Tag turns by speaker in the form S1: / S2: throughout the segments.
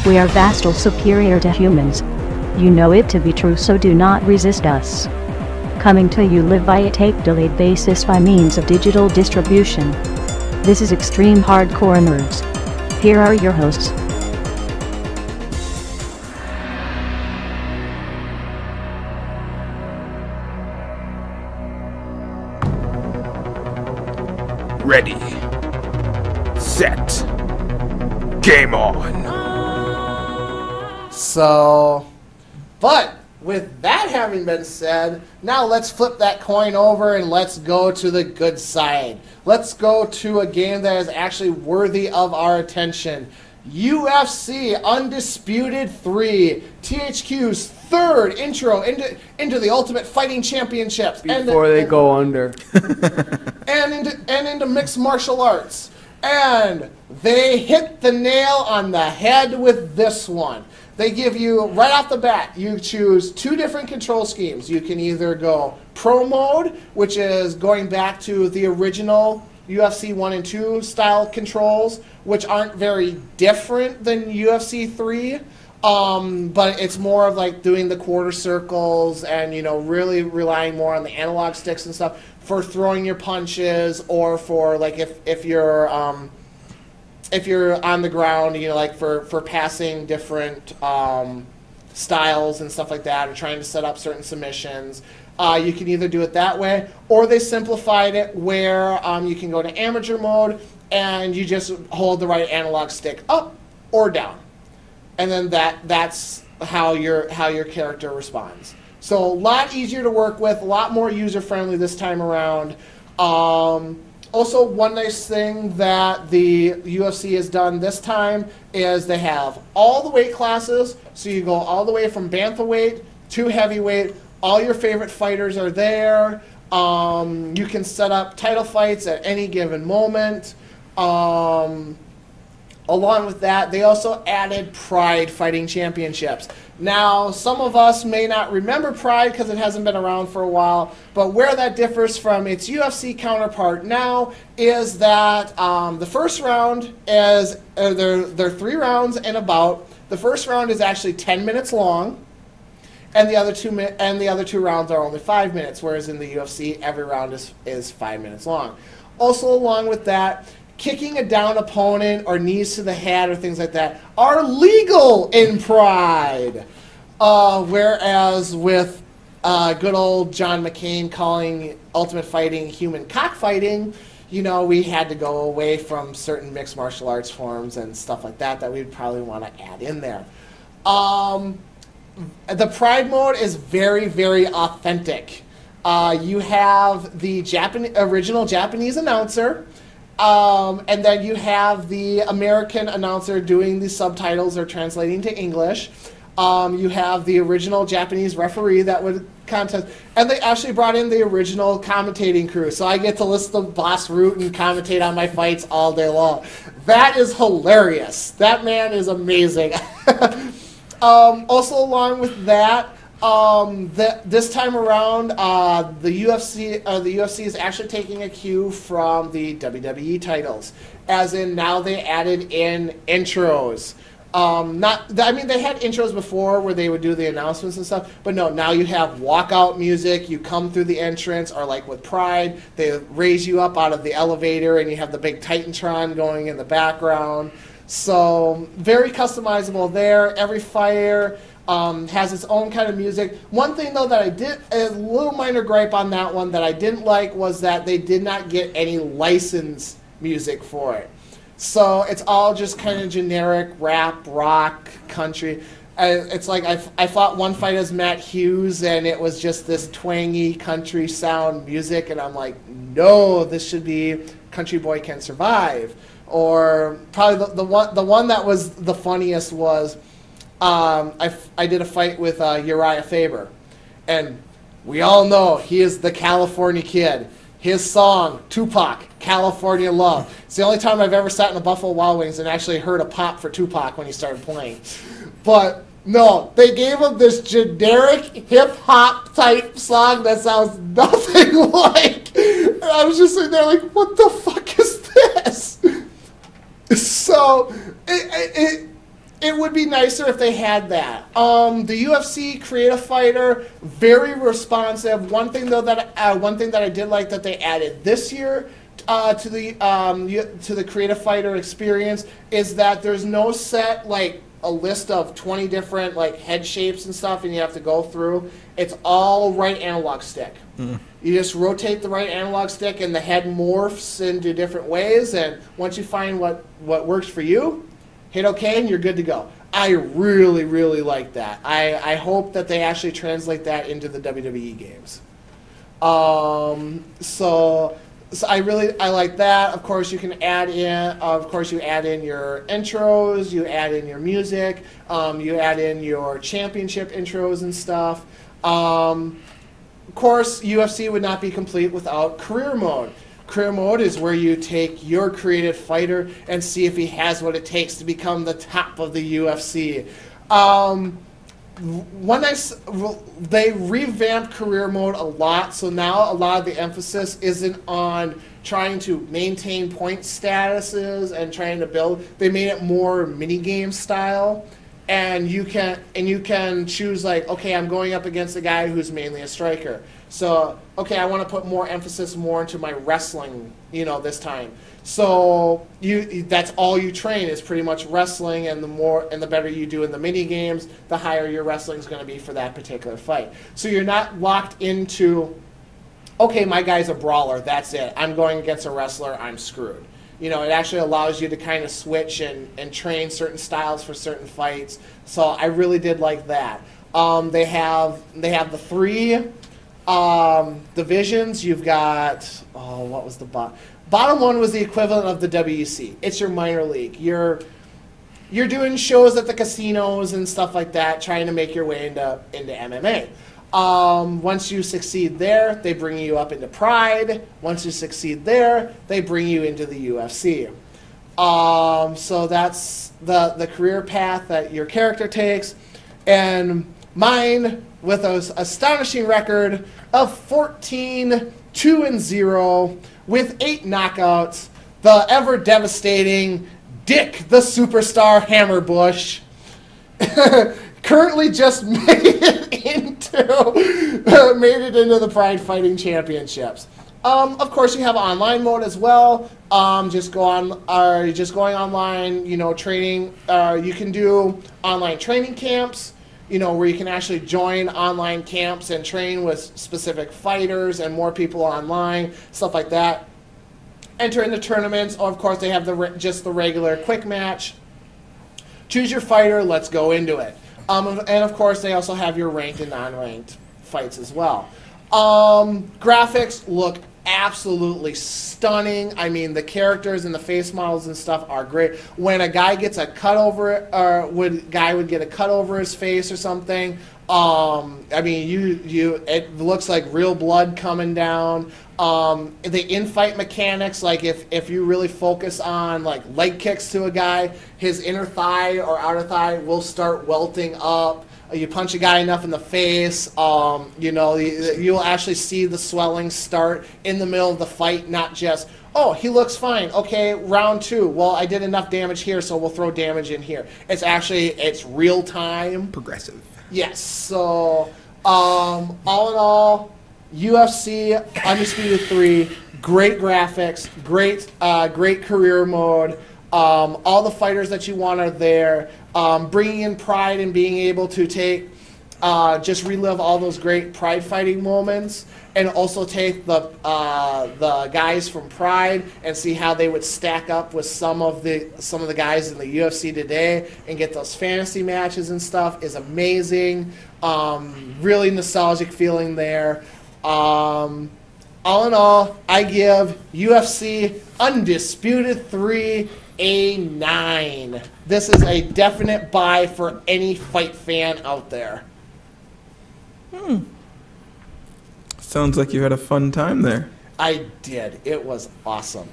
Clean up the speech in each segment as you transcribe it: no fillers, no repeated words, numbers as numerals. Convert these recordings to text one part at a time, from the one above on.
S1: We are vastly superior to humans. You know it to be true, so do not resist us. Coming to you live via tape-delayed basis by means of digital distribution. This is Extreme Hardcore Nerds. Here are your hosts.
S2: Ready, set, game on.
S3: So, but with that having been said, now let's flip that coin over and let's go to the good side. Let's go to a game that is actually worthy of our attention. UFC Undisputed 3, THQ's third intro into the Ultimate Fighting Championships.
S4: Before they go under.
S3: and into mixed martial arts. And they hit the nail on the head with this one. They give you, right off the bat, you choose two different control schemes. You can either go Pro Mode, which is going back to the original UFC 1 and 2 style controls, which aren't very different than UFC 3. But it's more of like doing the quarter circles and, you know, really relying more on the analog sticks and stuff for throwing your punches, or for like if you're on the ground, you know, like for passing different styles and stuff like that, or trying to set up certain submissions. You can either do it that way, or they simplified it where you can go to amateur mode and you just hold the right analog stick up or down, and then that's how your character responds. So a lot easier to work with, a lot more user friendly this time around. Also, one nice thing that the UFC has done this time is they have all the weight classes. So you go all the way from bantamweight to heavyweight. All your favorite fighters are there. You can set up title fights at any given moment. Along with that, they also added Pride Fighting Championships. Now, some of us may not remember Pride because it hasn't been around for a while, but where that differs from its UFC counterpart now is that the first round is, there are 3 rounds and about. The first round is actually 10 minutes long, and the other two rounds are only 5 minutes, whereas in the UFC, every round is 5 minutes long. Also, along with that, kicking a down opponent or knees to the head or things like that are legal in Pride. Whereas with good old John McCain calling Ultimate Fighting human cockfighting, you know, we had to go away from certain mixed martial arts forms and stuff like that we'd probably want to add in there. The Pride mode is very, very authentic. You have the original Japanese announcer, and then you have the American announcer doing the subtitles or translating to English. You have the original Japanese referee that would contest, and they actually brought in the original commentating crew, so I get to listen to Boss Root and commentate on my fights all day long. That is hilarious. That man is amazing. Also, along with that, this time around, the UFC is actually taking a cue from the WWE titles, as in now they added in intros. They had intros before where they would do the announcements and stuff, but no, now you have walkout music. You come through the entrance, or like with Pride, they raise you up out of the elevator, and you have the big Titantron going in the background. So very customizable there. Every fighter has its own kind of music. One thing though that a little minor gripe on that one that I didn't like was that they did not get any licensed music for it. So it's all just kind of generic rap, rock, country. It's like I fought one fight as Matt Hughes, and it was just this twangy country sound music, and I'm like, no, this should be Country Boy Can Survive. Or probably the one that was the funniest was I did a fight with Uriah Faber, and we all know he is the California Kid. His song, Tupac, California Love. It's the only time I've ever sat in a Buffalo Wild Wings and actually heard a pop for Tupac when he started playing. But no, they gave him this generic hip-hop type song that sounds nothing like. And I was just sitting there like, what the fuck this. So it would be nicer if they had that. The UFC Create a Fighter, very responsive. One thing that I did like that they added this year to the Create a Fighter experience is that there's no set like a list of 20 different like head shapes and stuff, and you have to go through. It's all right analog stick. You just rotate the right analog stick, and the head morphs into different ways. And once you find what works for you, hit OK, and you're good to go. I really, really like that. I hope that they actually translate that into the WWE games. So I like that. Of course, you can add in. Of course, you add in your intros. You add in your music. You add in your championship intros and stuff. Of course, UFC would not be complete without career mode. Career mode is where you take your created fighter and see if he has what it takes to become the top of the UFC. They revamped career mode a lot, so now a lot of the emphasis isn't on trying to maintain point statuses and trying to build. They made it more minigame style. And you can choose like, okay, I'm going up against a guy who's mainly a striker. So, okay, I want to put more emphasis more into my wrestling, this time. So that's all you train is pretty much wrestling, and the better you do in the mini games, the higher your wrestling is going to be for that particular fight. So you're not locked into, okay, my guy's a brawler, that's it. I'm going against a wrestler, I'm screwed. It actually allows you to kind of switch and train certain styles for certain fights. So I really did like that. They have the 3 divisions. You've got, what was the bottom one was the equivalent of the WEC. It's your minor league. You're doing shows at the casinos and stuff like that, trying to make your way into MMA. Once you succeed there, they bring you up into Pride. Once you succeed there, they bring you into the UFC. So that's the career path that your character takes. And mine, with an astonishing record of 14-2-0 with 8 knockouts, the ever-devastating Dick the Superstar Hammerbush. Currently just made it into the Pride Fighting Championships. Of course, you have online mode as well. Just going online, training. You can do online training camps, where you can actually join online camps and train with specific fighters and more people online, stuff like that. Enter into tournaments. Of course, they have just the regular quick match. Choose your fighter. Let's go into it. And of course, they also have your ranked and non-ranked fights as well. Graphics look absolutely stunning. I mean, the characters and the face models and stuff are great. When a guy gets a cut over it, or guy would get a cut over his face or something, I mean, it looks like real blood coming down. The in-fight mechanics, like if you really focus on like leg kicks to a guy, his inner thigh or outer thigh will start welting up. You punch a guy enough in the face, you'll actually see the swelling start in the middle of the fight, not just, oh, he looks fine. Okay, round 2. Well, I did enough damage here, so we'll throw damage in here. It's real time.
S4: Progressive.
S3: Yes. So, all in all, UFC Undisputed 3, great graphics, great career mode. All the fighters that you want are there. Bringing in Pride and being able to just relive all those great Pride fighting moments, and also take the guys from Pride and see how they would stack up with some of the guys in the UFC today, and get those fantasy matches and stuff is amazing. Really nostalgic feeling there. All in all, I give UFC Undisputed 3 a 9. This is a definite buy for any fight fan out there.
S4: Sounds like you had a fun time there.
S3: I did. It was awesome.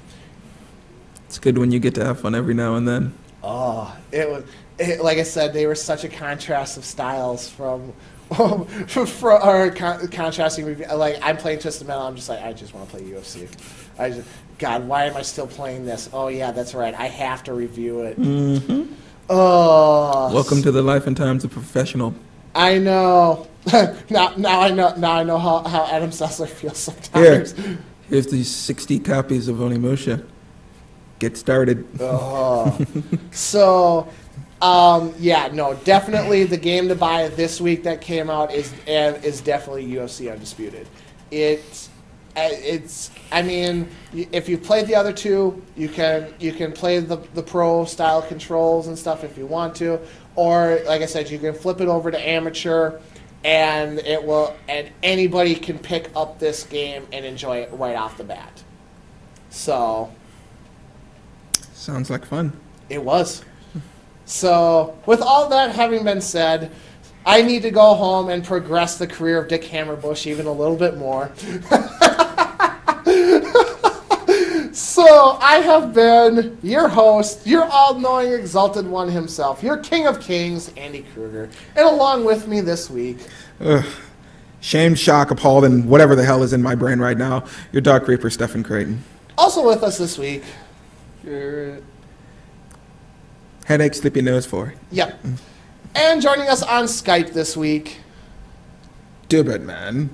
S4: It's good when you get to have fun every now and then.
S3: Oh, like I said, they were such a contrast of styles from contrasting review. Like, I'm playing Twisted Metal. I'm just like, I just want to play UFC. God, why am I still playing this? Oh yeah, that's right. I have to review it.
S4: Mm-hmm.
S3: Oh.
S4: Welcome to the life and times of professional.
S3: I know. now I know how Adam Sessler feels sometimes.
S4: Here's these 60 copies of Onimusha. Get started.
S3: So, yeah, no, definitely the game to buy this week that came out is definitely UFC Undisputed. It's I mean, if you've played the other two, you can play the pro style controls and stuff if you want to, or like I said, you can flip it over to amateur, and anybody can pick up this game and enjoy it right off the bat. So,
S4: sounds like fun.
S3: It was. So, with all that having been said, I need to go home and progress the career of Dick Hammerbush even a little bit more. So, I have been your host, your all-knowing, exalted one himself, your king of kings, Andy Kruger. And along with me this week...
S4: Shamed, shocked, appalled, and whatever the hell is in my brain right now, your Dark Reaper, Stephen Creighton.
S3: Also with us this week...
S4: Headache, sleepy nose for.
S3: Yep. And joining us on Skype this week...
S4: Dubbit, man.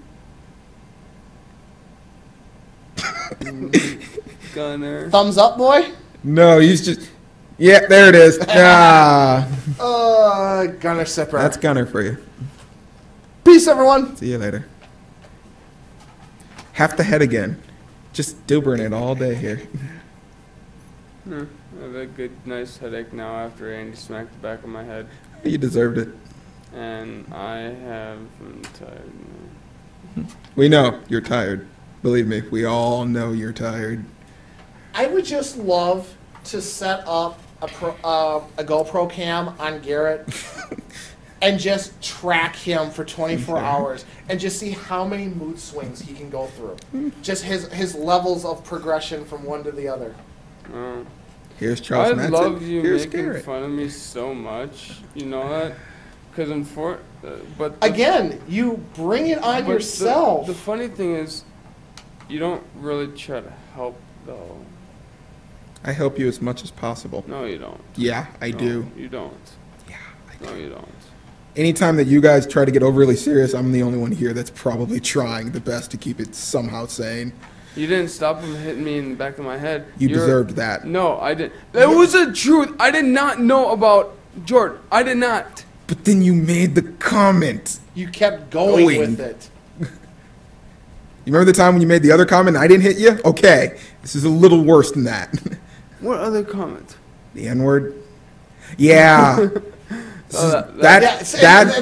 S5: Gunner.
S3: Thumbs up, boy?
S4: No, he's just... Yeah, there it is. Ah.
S3: Gunner Sipper.
S4: That's Gunner for you.
S3: Peace, everyone.
S4: See you later. Half the head again. Just dubbering it all day here.
S5: I have a good, nice headache now after Andy smacked the back of my head.
S4: You deserved it.
S5: And I'm tired now.
S3: We
S4: know you're tired. Believe me, we all know you're tired.
S3: I would just love to set up a GoPro cam on Garrett and just track him for 24 hours and just see how many mood swings he can go through. Just his levels of progression from one to the other.
S4: Here's Charles Manson.
S5: I love you
S4: Here's
S5: making
S4: Garrett.
S5: fun of me so much. You know that? Because
S3: again, you bring it on yourself.
S5: The funny thing is, you don't really try to help, though.
S4: I help you as much as possible.
S5: No, you don't.
S4: Yeah, I do.
S5: You don't.
S4: Yeah, I do.
S5: No, you don't.
S4: Anytime that you guys try to get overly serious, I'm the only one here that's probably trying the best to keep it somehow sane.
S5: You didn't stop him hitting me in the back of my head.
S4: You deserved that.
S5: No, I didn't. That was the truth. I did not know about Jordan. I did not.
S4: But then you made the comment.
S3: You kept going with it.
S4: You remember the time when you made the other comment and I didn't hit you? Okay. This is a little worse than that.
S5: What other comment?
S4: The N-word? Yeah.
S3: That
S4: was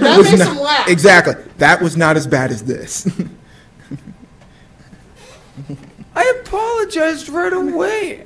S3: makes
S4: not,
S3: him laugh.
S4: Exactly. That was not as bad as this.
S5: I apologized right away.